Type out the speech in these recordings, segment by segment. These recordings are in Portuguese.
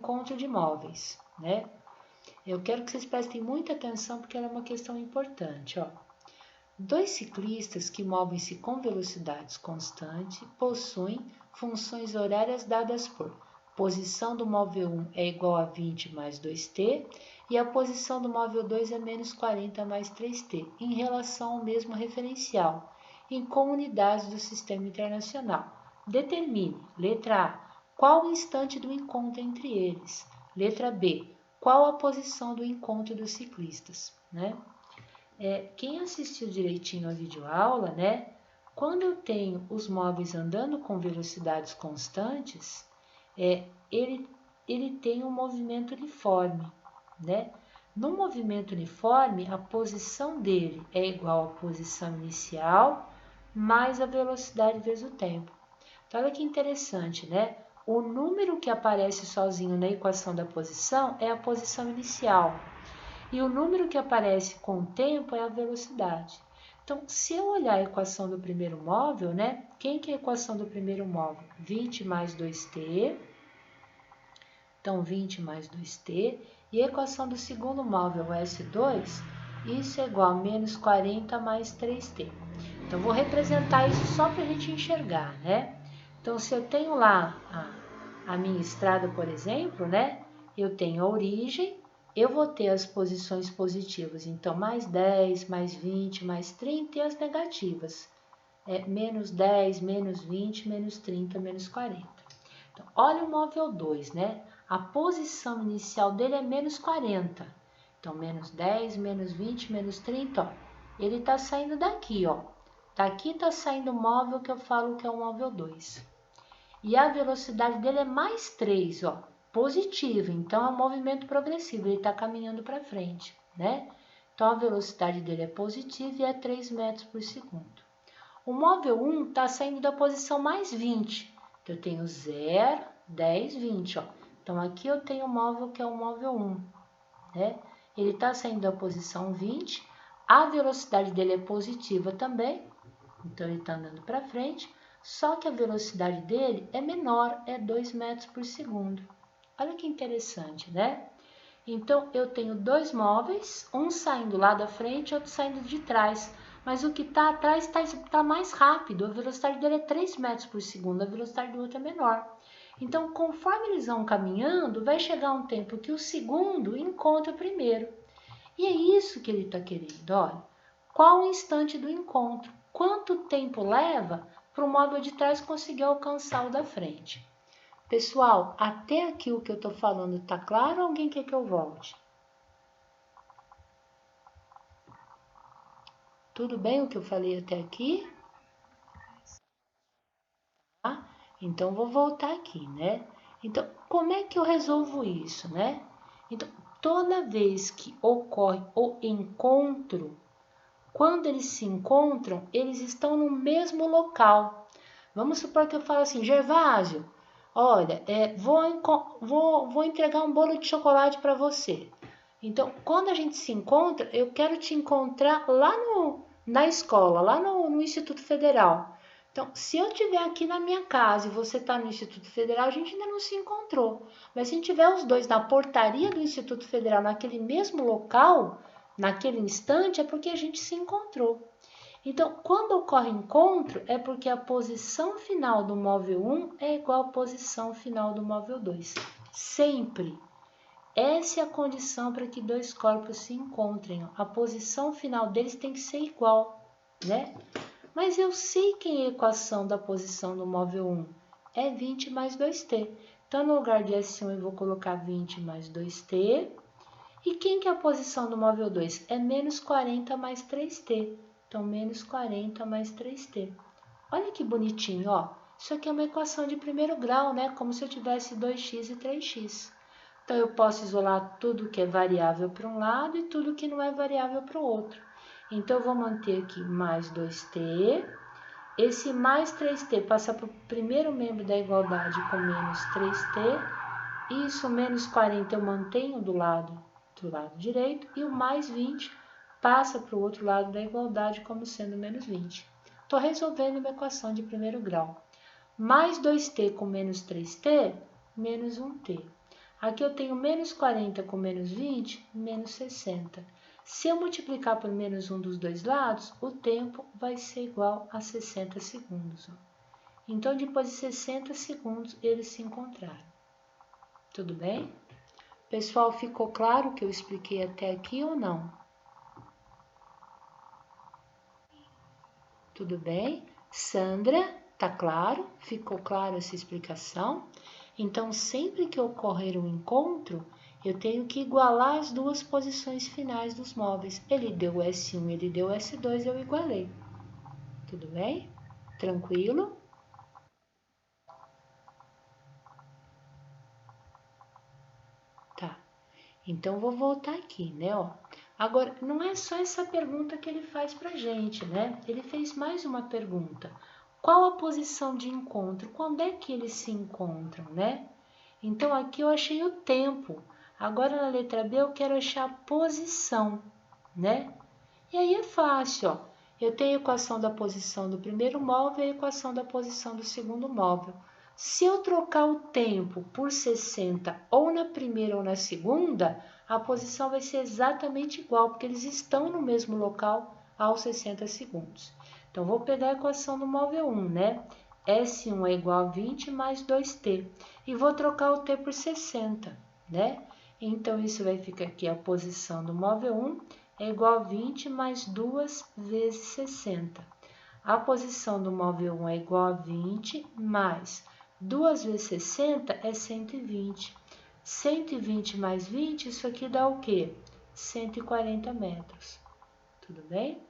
encontro de móveis, né? Eu quero que vocês prestem muita atenção porque ela é uma questão importante, ó. Dois ciclistas que movem-se com velocidades constantes possuem funções horárias dadas por posição do móvel 1 é igual a 20 mais 2t e a posição do móvel 2 é menos 40 mais 3t, em relação ao mesmo referencial, em comunidades do Sistema Internacional. Determine, letra A, qual o instante do encontro entre eles. Letra B, qual a posição do encontro dos ciclistas, né? Quem assistiu direitinho a videoaula, né? Quando eu tenho os móveis andando com velocidades constantes, ele tem um movimento uniforme, né? No movimento uniforme, a posição dele é igual à posição inicial mais a velocidade vezes o tempo. Então, olha que interessante, né? O número que aparece sozinho na equação da posição é a posição inicial. E o número que aparece com o tempo é a velocidade. Então, se eu olhar a equação do primeiro móvel, né? Quem que é a equação do primeiro móvel? 20 mais 2t. Então, 20 mais 2t. E a equação do segundo móvel, S2, isso é igual a menos 40 mais 3t. Então, vou representar isso só para a gente enxergar, né? Então, se eu tenho lá a minha estrada, por exemplo, né? Eu tenho a origem. Eu vou ter as posições positivas, então mais 10, mais 20, mais 30 e as negativas. Menos 10, menos 20, menos 30, menos 40. Então, olha o móvel 2, né? A posição inicial dele é menos 40. Então, menos 10, menos 20, menos 30, ó. Ele está saindo daqui, ó. Daqui está saindo o móvel que eu falo que é o móvel 2. E a velocidade dele é mais 3, ó. Positivo, então é um movimento progressivo, ele está caminhando para frente, né? Então a velocidade dele é positiva e é 3 metros por segundo. O móvel 1 está saindo da posição mais 20, então eu tenho 0, 10, 20, ó. Então aqui eu tenho o móvel que é o móvel 1, né? Ele está saindo da posição 20, a velocidade dele é positiva também, então ele está andando para frente, só que a velocidade dele é menor, é 2 metros por segundo. Olha que interessante, né? Então, eu tenho dois móveis, um saindo lá da frente e outro saindo de trás. Mas o que está atrás está mais rápido, a velocidade dele é 3 metros por segundo, a velocidade do outro é menor. Então, conforme eles vão caminhando, vai chegar um tempo que o segundo encontra o primeiro. E é isso que ele está querendo, olha. Qual o instante do encontro? Quanto tempo leva para o móvel de trás conseguir alcançar o da frente? Pessoal, até aqui o que eu estou falando está claro ou alguém quer que eu volte? Tudo bem o que eu falei até aqui? Tá? Então, vou voltar aqui, né? Então, como é que eu resolvo isso, né? Então, toda vez que ocorre o encontro, quando eles se encontram, eles estão no mesmo local. Vamos supor que eu falo assim, Gervásio, olha, vou entregar um bolo de chocolate para você. Então, quando a gente se encontra, eu quero te encontrar lá na escola, lá no Instituto Federal. Então, se eu estiver aqui na minha casa e você está no Instituto Federal, a gente ainda não se encontrou. Mas se a gente tiver os dois na portaria do Instituto Federal, naquele mesmo local, naquele instante, é porque a gente se encontrou. Então, quando ocorre encontro, é porque a posição final do móvel 1 é igual à posição final do móvel 2. Sempre. Essa é a condição para que dois corpos se encontrem. A posição final deles tem que ser igual, né? Mas eu sei que a equação da posição do móvel 1 é 20 mais 2t. Então, no lugar de S1, eu vou colocar 20 mais 2t. E quem que é a posição do móvel 2? É menos 40 mais 3t. Então, menos 40 mais 3t. Olha que bonitinho, ó. Isso aqui é uma equação de primeiro grau, né? Como se eu tivesse 2x e 3x. Então, eu posso isolar tudo que é variável para um lado e tudo que não é variável para o outro. Então, eu vou manter aqui mais 2t. Esse mais 3t passa para o primeiro membro da igualdade com menos 3t. Isso, menos 40, eu mantenho do lado direito. E o mais 20 passa para o outro lado da igualdade como sendo menos 20. Estou resolvendo uma equação de primeiro grau. Mais 2t com menos 3t, menos 1t. Aqui eu tenho menos 40 com menos 20, menos 60. Se eu multiplicar por menos 1 dos dois lados, o tempo vai ser igual a 60 segundos. Então, depois de 60 segundos, eles se encontraram. Tudo bem? Pessoal, ficou claro o que eu expliquei até aqui ou não? Tudo bem? Sandra, tá claro? Ficou claro essa explicação? Então, sempre que ocorrer um encontro, eu tenho que igualar as duas posições finais dos móveis. Ele deu S1, ele deu S2, eu igualei. Tudo bem? Tranquilo? Tá. Então, vou voltar aqui, né? Ó. Agora, não é só essa pergunta que ele faz pra gente, né? Ele fez mais uma pergunta. Qual a posição de encontro? Quando é que eles se encontram, né? Então, aqui eu achei o tempo. Agora, na letra B, eu quero achar a posição, né? E aí é fácil, ó. Eu tenho a equação da posição do primeiro móvel e a equação da posição do segundo móvel. Se eu trocar o tempo por 60 ou na primeira ou na segunda, a posição vai ser exatamente igual, porque eles estão no mesmo local aos 60 segundos. Então, vou pegar a equação do móvel 1, né? S1 é igual a 20 mais 2t. E vou trocar o t por 60, né? Então, isso vai ficar aqui, a posição do móvel 1 é igual a 20 mais 2 vezes 60. A posição do móvel 1 é igual a 20 mais 2 vezes 60 é 120. 120 mais 20, isso aqui dá o quê? 140 metros. Tudo bem?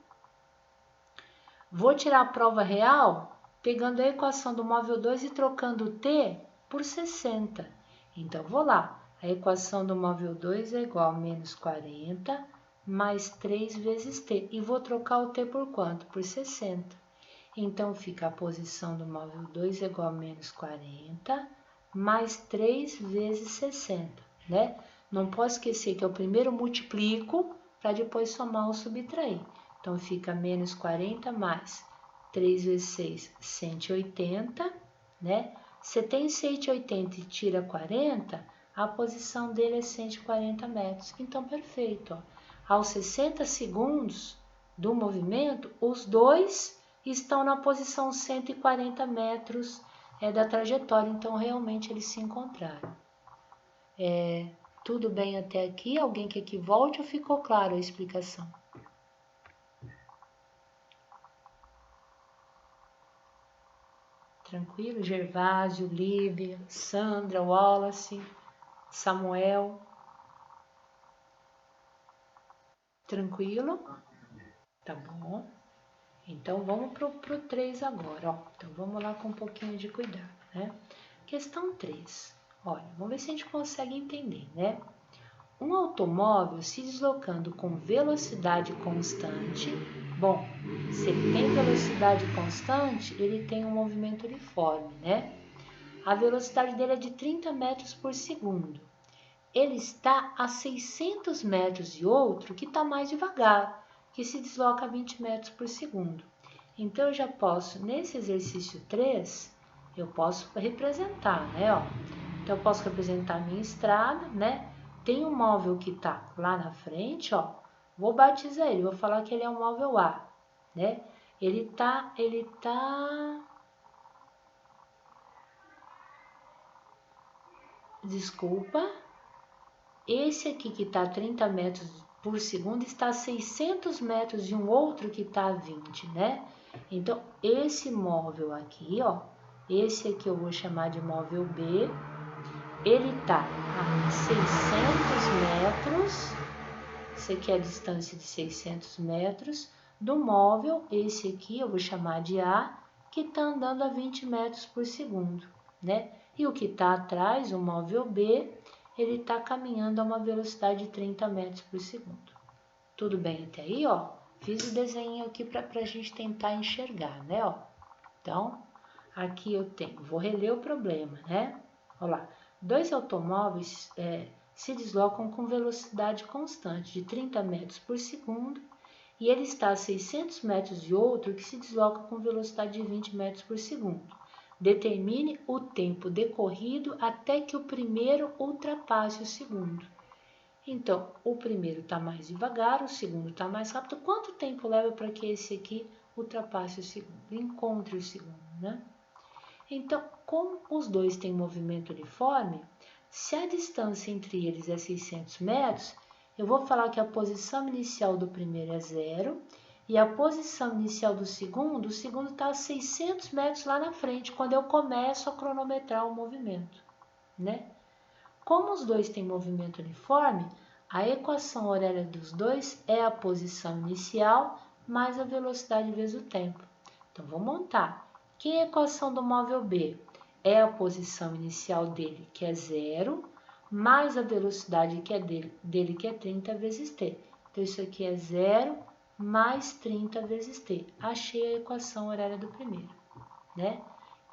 Vou tirar a prova real pegando a equação do móvel 2 e trocando o t por 60. Então, vou lá. A equação do móvel 2 é igual a menos 40 mais 3 vezes t. E vou trocar o t por quanto? Por 60. Então, fica a posição do móvel 2 é igual a menos 40 mais 3 vezes 60, né? Não posso esquecer que eu primeiro multiplico para depois somar ou subtrair. Então, fica menos 40 mais 3 vezes 6, 180, né? Se tem 180 e tira 40, a posição dele é 140 metros. Então, perfeito, ó. Aos 60 segundos do movimento, os dois estão na posição 140 metros da trajetória, então realmente eles se encontraram. Tudo bem até aqui? Alguém quer que volte ou ficou claro a explicação? Tranquilo? Gervásio, Lívia, Sandra, Wallace, Samuel. Tranquilo? Tá bom. Então, vamos pro 3 agora, ó. Então, vamos lá com um pouquinho de cuidado, né? Questão 3. Olha, vamos ver se a gente consegue entender, né? Um automóvel se deslocando com velocidade constante. Bom, se ele tem velocidade constante, ele tem um movimento uniforme, né? A velocidade dele é de 30 metros por segundo. Ele está a 600 metros de outro que está mais devagar, que se desloca a 20 metros por segundo. Então, eu já posso, nesse exercício 3, eu posso representar, né? Ó. Então, eu posso representar a minha estrada, né? Tem um móvel que está lá na frente, ó. Vou batizar ele, vou falar que ele é um móvel A, né? Ele tá... Desculpa. Esse aqui que está a 30 metros por segundo está a 600 metros de um outro que está a 20, né? Então, esse móvel aqui, ó, esse aqui eu vou chamar de móvel B, ele está a 600 metros, isso aqui é a distância de 600 metros, do móvel, esse aqui eu vou chamar de A, que está andando a 20 metros por segundo, né? E o que está atrás, o móvel B, ele está caminhando a uma velocidade de 30 metros por segundo. Tudo bem até aí, ó? Fiz o desenho aqui para a gente tentar enxergar, né, ó? Então, aqui eu tenho, vou reler o problema, né? Olha lá, dois automóveis se deslocam com velocidade constante de 30 metros por segundo e ele está a 600 metros de outro que se desloca com velocidade de 20 metros por segundo. Determine o tempo decorrido até que o primeiro ultrapasse o segundo. Então, o primeiro está mais devagar, o segundo está mais rápido. Quanto tempo leva para que esse aqui ultrapasse o segundo, encontre o segundo, né? Então, como os dois têm movimento uniforme, se a distância entre eles é 600 metros, eu vou falar que a posição inicial do primeiro é 0 e a posição inicial do segundo, o segundo está a 600 metros lá na frente, quando eu começo a cronometrar o movimento, né? Como os dois têm movimento uniforme, a equação horária dos dois é a posição inicial mais a velocidade vezes o tempo. Então, vou montar. Que é a equação do móvel B? É a posição inicial dele, que é 0, mais a velocidade que é dele, que é 30 vezes t. Então, isso aqui é 0 mais 30 vezes t. Achei a equação horária do primeiro, né?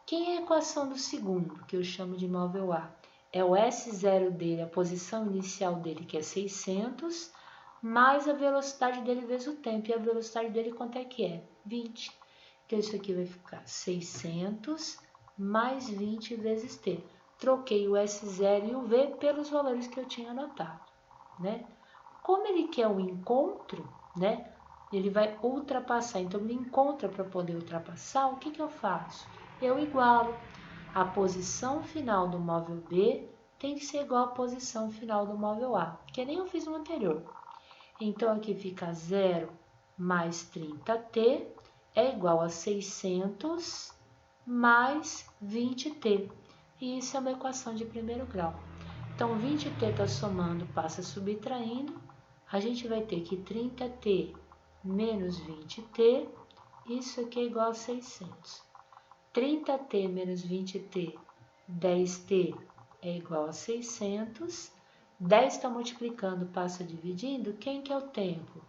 Quem é a equação do segundo, que eu chamo de móvel A? É o S0 dele, a posição inicial dele, que é 600, mais a velocidade dele vezes o tempo. E a velocidade dele quanto é que é? 20. Então, isso aqui vai ficar 600 mais 20 vezes t. Troquei o S0 e o V pelos valores que eu tinha anotado, né? Como ele quer o encontro, né? Ele vai ultrapassar, então ele encontra para poder ultrapassar, o que eu faço? Eu igualo. A posição final do móvel B tem que ser igual à posição final do móvel A, que nem eu fiz no anterior. Então, aqui fica 0 mais 30t é igual a 600 mais 20t. E isso é uma equação de primeiro grau. Então, 20t está somando, passa subtraindo. A gente vai ter que 30t menos 20t, isso aqui é igual a 600. 30t menos 20t, 10t é igual a 600. 10 está multiplicando, passa dividindo. Quem que é o tempo?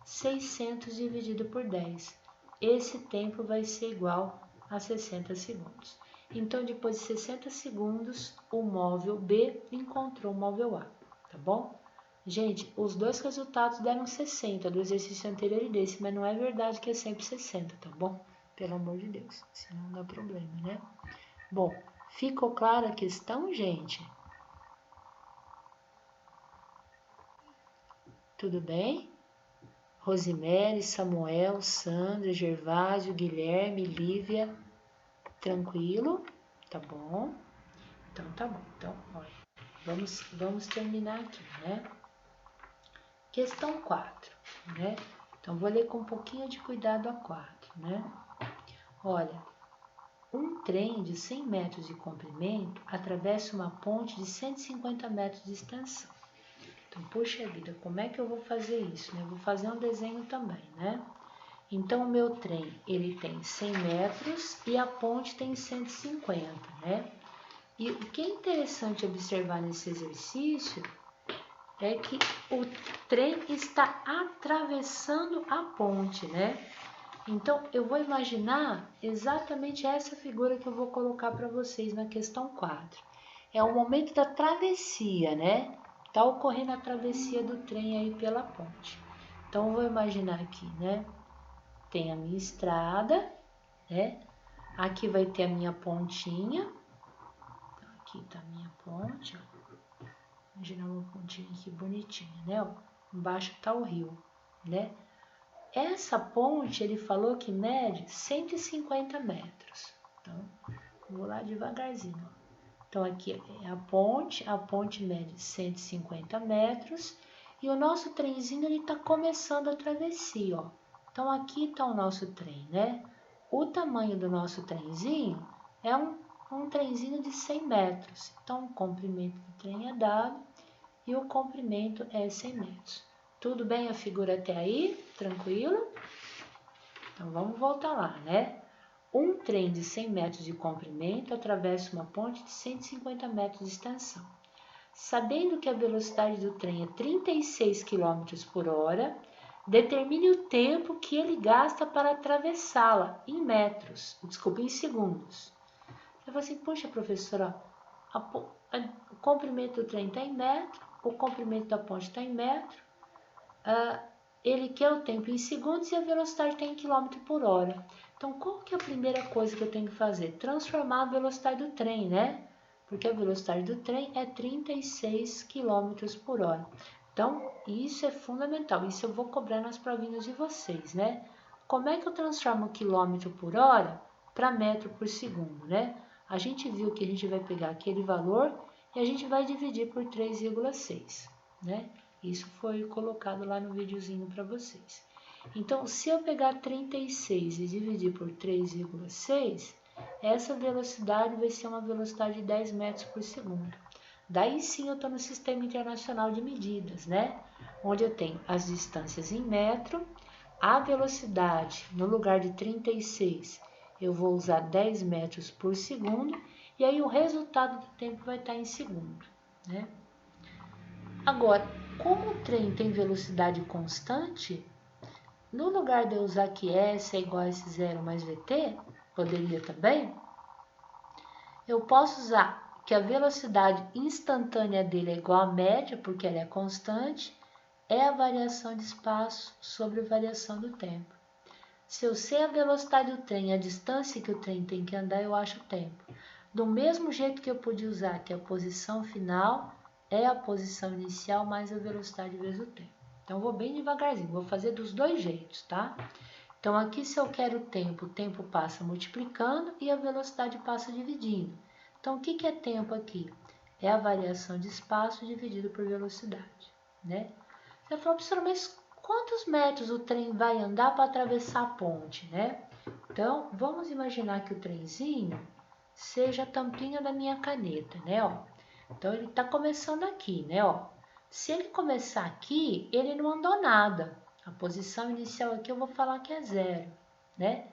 600 dividido por 10. Esse tempo vai ser igual a 60 segundos. Então, depois de 60 segundos, o móvel B encontrou o móvel A, tá bom? Gente, os dois resultados deram 60 do exercício anterior e desse, mas não é verdade que é sempre 60, tá bom? Pelo amor de Deus, senão dá problema, né? Bom, ficou clara a questão, gente? Tudo bem? Rosemary, Samuel, Sandra, Gervásio, Guilherme, Lívia, tranquilo? Tá bom? Então, tá bom. Então, olha, vamos terminar aqui, né? Questão 4, né? Então, vou ler com um pouquinho de cuidado a 4, né? Olha, um trem de 100 metros de comprimento atravessa uma ponte de 150 metros de extensão. Então, puxa vida, como é que eu vou fazer isso, né? Eu vou fazer um desenho também, né? Então, o meu trem, ele tem 100 metros e a ponte tem 150, né? E o que é interessante observar nesse exercício é que o trem está atravessando a ponte, né? Então, eu vou imaginar exatamente essa figura que eu vou colocar para vocês na questão 4. É o momento da travessia, né? Está ocorrendo a travessia do trem aí pela ponte. Então, eu vou imaginar aqui, né? Tem a minha estrada, né? Aqui vai ter a minha pontinha. Então, aqui está a minha ponte, ó. Imaginar uma pontinha aqui bonitinha, né? Ó, embaixo está o rio, né? Essa ponte, ele falou que mede 150 metros. Então, vou lá devagarzinho. Então, aqui é a ponte mede 150 metros e o nosso trenzinho está começando a travessia, ó. Então, aqui está o nosso trem, né? O tamanho do nosso trenzinho é um trenzinho de 100 metros. Então, o comprimento do trem é dado e o comprimento é 100 metros. Tudo bem a figura até aí? Tranquilo? Então, vamos voltar lá, né? Um trem de 100 metros de comprimento atravessa uma ponte de 150 metros de extensão. Sabendo que a velocidade do trem é 36 km por hora, determine o tempo que ele gasta para atravessá-la em em segundos. Você fala assim, poxa, professora, o comprimento do trem está em metro, o comprimento da ponte está em metro, ele quer o tempo em segundos e a velocidade está em quilômetro por hora. Então, qual que é a primeira coisa que eu tenho que fazer? Transformar a velocidade do trem, né? Porque a velocidade do trem é 36 km por hora. Então, isso é fundamental. Isso eu vou cobrar nas provinhas de vocês, né? Como é que eu transformo quilômetro por hora para metro por segundo, né? A gente viu que a gente vai pegar aquele valor e a gente vai dividir por 3,6, né? Isso foi colocado lá no videozinho para vocês. Então, se eu pegar 36 e dividir por 3,6, essa velocidade vai ser uma velocidade de 10 metros por segundo. Daí sim eu estou no Sistema Internacional de Medidas, né? Onde eu tenho as distâncias em metro, a velocidade no lugar de 36, eu vou usar 10 metros por segundo, e aí o resultado do tempo vai estar em segundo, né? Agora, como o trem tem velocidade constante, no lugar de eu usar que S é igual a S0 mais VT, poderia também, eu posso usar que a velocidade instantânea dele é igual à média, porque ela é constante, é a variação de espaço sobre a variação do tempo. Se eu sei a velocidade do trem, a distância que o trem tem que andar, eu acho o tempo. Do mesmo jeito que eu podia usar que a posição final é a posição inicial mais a velocidade vezes o tempo. Então, eu vou bem devagarzinho, vou fazer dos dois jeitos, tá? Então, aqui se eu quero o tempo passa multiplicando e a velocidade passa dividindo. Então, o que é tempo aqui? É a variação de espaço dividido por velocidade, né? Você falou, professora, mas quantos metros o trem vai andar para atravessar a ponte, né? Então, vamos imaginar que o trenzinho seja a tampinha da minha caneta, né? Ó. Então, ele está começando aqui, né? Ó. Se ele começar aqui, ele não andou nada. A posição inicial aqui eu vou falar que é 0, né?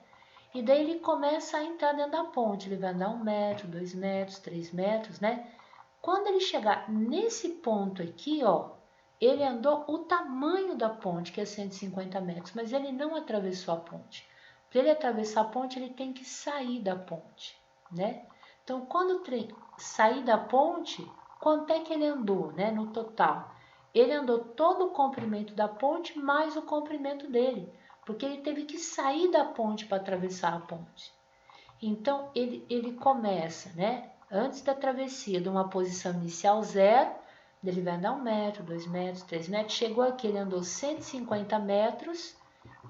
E daí ele começa a entrar dentro da ponte. Ele vai andar 1 metro, 2 metros, 3 metros, né? Quando ele chegar nesse ponto aqui, ó, ele andou o tamanho da ponte, que é 150 metros, mas ele não atravessou a ponte. Para ele atravessar a ponte, ele tem que sair da ponte, né? Então, quando o trem sair da ponte, quanto é que ele andou, né, no total? Ele andou todo o comprimento da ponte mais o comprimento dele, porque ele teve que sair da ponte para atravessar a ponte. Então, ele começa, né, antes da travessia, de uma posição inicial 0, ele vai andar 1 metro, 2 metros, 3 metros, chegou aqui, ele andou 150 metros,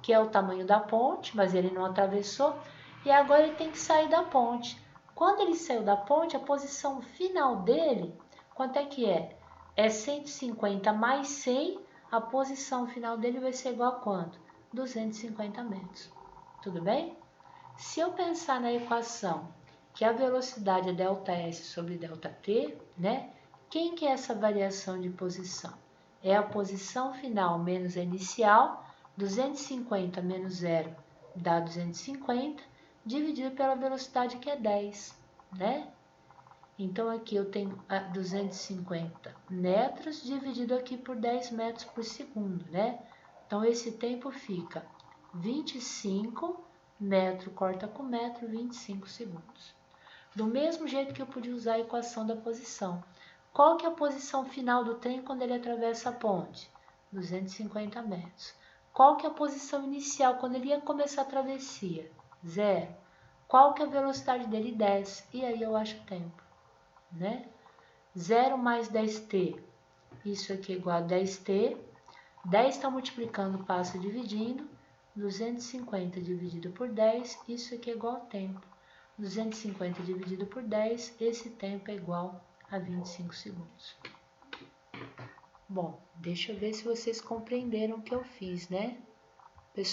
que é o tamanho da ponte, mas ele não atravessou, e agora ele tem que sair da ponte. Quando ele saiu da ponte, a posição final dele, quanto é que é? É 150 mais 100, a posição final dele vai ser igual a quanto? 250 metros. Tudo bem? Se eu pensar na equação que a velocidade é ΔS sobre ΔT, né? Quem que é essa variação de posição? É a posição final menos a inicial, 250 menos 0 dá 250, dividido pela velocidade que é 10, né? Então, aqui eu tenho 250 metros dividido aqui por 10 metros por segundo, né? Então, esse tempo fica 25 metro corta com metro, 25 segundos. Do mesmo jeito que eu podia usar a equação da posição. Qual que é a posição final do trem quando ele atravessa a ponte? 250 metros. Qual que é a posição inicial quando ele ia começar a travessia? 0. Qual que é a velocidade dele? 10. E aí eu acho o tempo, né? 0 mais 10t. Isso aqui é igual a 10t. 10 está multiplicando, passa dividindo. 250 dividido por 10, isso aqui é igual a tempo. 250 dividido por 10, esse tempo é igual a 25 segundos. Bom, deixa eu ver se vocês compreenderam o que eu fiz, né?